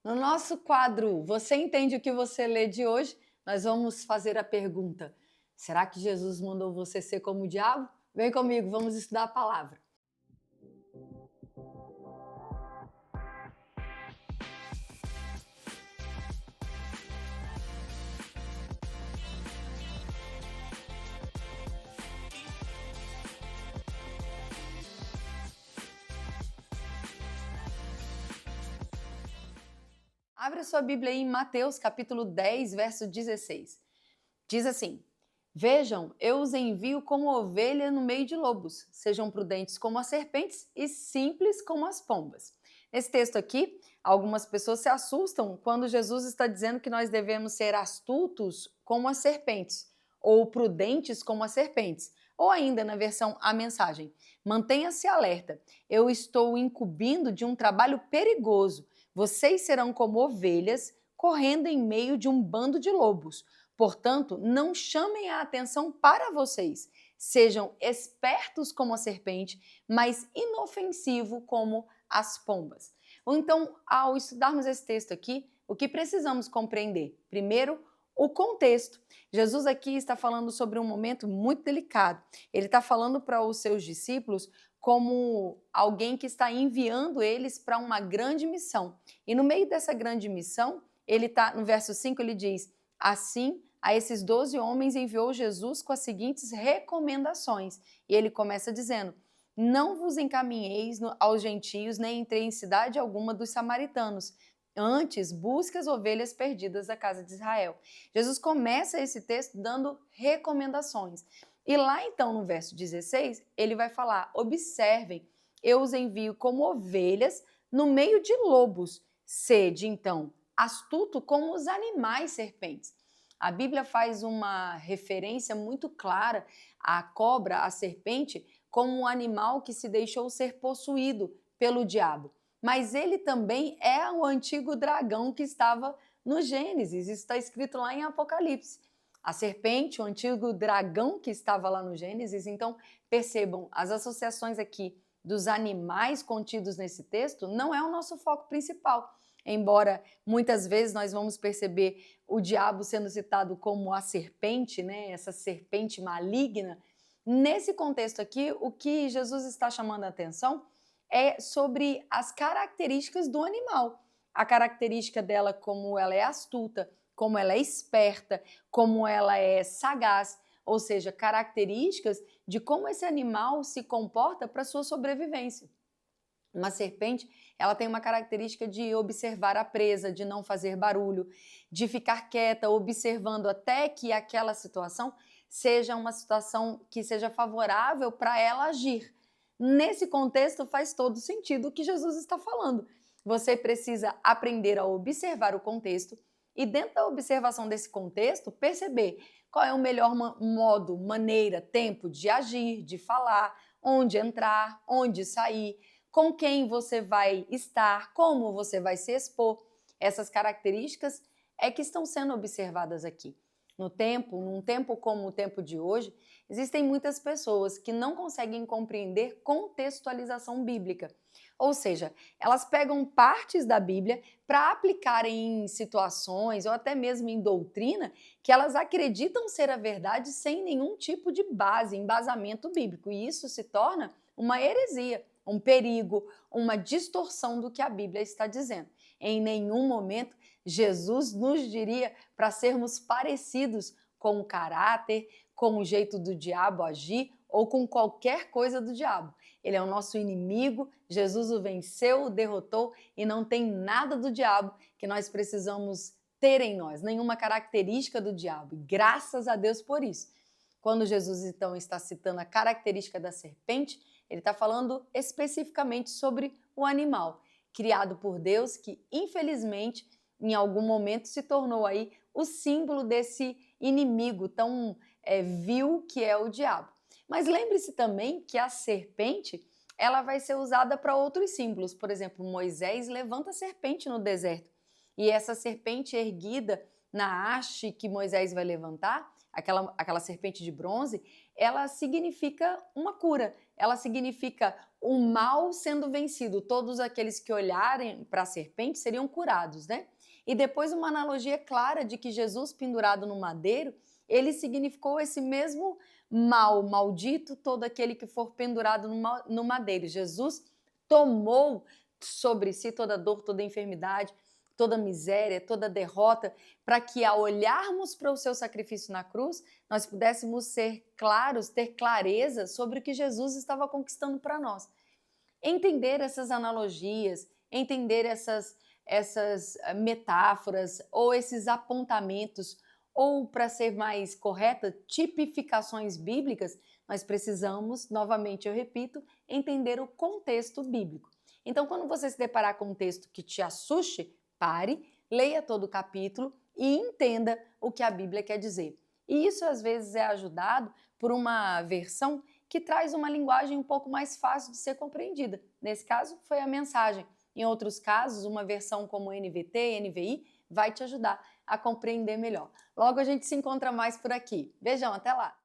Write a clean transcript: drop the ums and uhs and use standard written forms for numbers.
No nosso quadro Você Entende o que você lê de hoje, nós vamos fazer a pergunta: será que Jesus mandou você ser como o diabo? Vem comigo, vamos estudar a palavra. Abra sua Bíblia aí em Mateus capítulo 10, verso 16. Diz assim: Vejam, eu os envio como ovelha no meio de lobos. Sejam prudentes como as serpentes e simples como as pombas. Nesse texto aqui, algumas pessoas se assustam quando Jesus está dizendo que nós devemos ser astutos como as serpentes, ou prudentes como as serpentes. Ou ainda na versão A Mensagem: mantenha-se alerta, eu estou incumbindo de um trabalho perigoso. Vocês serão como ovelhas correndo em meio de um bando de lobos. Portanto, não chamem a atenção para vocês. Sejam espertos como a serpente, mas inofensivo como as pombas. Ou então, ao estudarmos esse texto aqui, o que precisamos compreender? Primeiro, o contexto. Jesus aqui está falando sobre um momento muito delicado. Ele está falando para os seus discípulos como alguém que está enviando eles para uma grande missão. E no meio dessa grande missão, ele está, no verso 5, ele diz: assim, a esses 12 homens enviou Jesus com as seguintes recomendações. E ele começa dizendo: não vos encaminheis aos gentios, nem entrei em cidade alguma dos samaritanos. Antes, busque as ovelhas perdidas da casa de Israel. Jesus começa esse texto dando recomendações. E lá então, no verso 16, ele vai falar: observem, eu os envio como ovelhas no meio de lobos. Sede, então, astuto como os animais serpentes. A Bíblia faz uma referência muito clara à cobra, à serpente, como um animal que se deixou ser possuído pelo diabo. Mas ele também é o antigo dragão que estava no Gênesis, isso está escrito lá em Apocalipse. A serpente, o antigo dragão que estava lá no Gênesis. Então, percebam, as associações aqui dos animais contidos nesse texto não é o nosso foco principal. Embora muitas vezes nós vamos perceber o diabo sendo citado como a serpente, né? Essa serpente maligna. Nesse contexto aqui, o que Jesus está chamando a atenção é sobre as características do animal. A característica dela, como ela é astuta, como ela é esperta, como ela é sagaz, ou seja, características de como esse animal se comporta para sua sobrevivência. Uma serpente, ela tem uma característica de observar a presa, de não fazer barulho, de ficar quieta, observando até que aquela situação seja uma situação que seja favorável para ela agir. Nesse contexto, faz todo sentido o que Jesus está falando. Você precisa aprender a observar o contexto e, dentro da observação desse contexto, perceber qual é o melhor modo, maneira, tempo de agir, de falar, onde entrar, onde sair, com quem você vai estar, como você vai se expor. Essas características é que estão sendo observadas aqui. Num tempo como o tempo de hoje, existem muitas pessoas que não conseguem compreender contextualização bíblica. Ou seja, elas pegam partes da Bíblia para aplicarem em situações ou até mesmo em doutrina que elas acreditam ser a verdade sem nenhum tipo de base, embasamento bíblico. E isso se torna uma heresia, um perigo, uma distorção do que a Bíblia está dizendo. Em nenhum momento Jesus nos diria para sermos parecidos com o caráter, com o jeito do diabo agir ou com qualquer coisa do diabo. Ele é o nosso inimigo, Jesus o venceu, o derrotou e não tem nada do diabo que nós precisamos ter em nós, nenhuma característica do diabo. E graças a Deus por isso. Quando Jesus então está citando a característica da serpente, ele está falando especificamente sobre o animal, criado por Deus, que infelizmente em algum momento se tornou aí o símbolo desse inimigo tão vil que é o diabo. Mas lembre-se também que a serpente ela vai ser usada para outros símbolos. Por exemplo, Moisés levanta a serpente no deserto. E essa serpente erguida na haste que Moisés vai levantar, aquela serpente de bronze, ela significa uma cura, ela significa o mal sendo vencido, todos aqueles que olharem para a serpente seriam curados, né? E depois uma analogia clara de que Jesus pendurado no madeiro, ele significou esse mesmo mal, maldito todo aquele que for pendurado no madeiro. Jesus tomou sobre si toda dor, toda enfermidade, toda miséria, toda derrota, para que ao olharmos para o seu sacrifício na cruz, nós pudéssemos ser claros, ter clareza sobre o que Jesus estava conquistando para nós. Entender essas analogias, entender essas metáforas ou esses apontamentos, ou para ser mais correta, tipificações bíblicas, nós precisamos, novamente eu repito, entender o contexto bíblico. Então, quando você se deparar com um texto que te assuste, pare, leia todo o capítulo e entenda o que a Bíblia quer dizer. E isso às vezes é ajudado por uma versão que traz uma linguagem um pouco mais fácil de ser compreendida. Nesse caso, foi a mensagem. Em outros casos, uma versão como NVT, NVI, vai te ajudar a compreender melhor. Logo a gente se encontra mais por aqui. Beijão, até lá!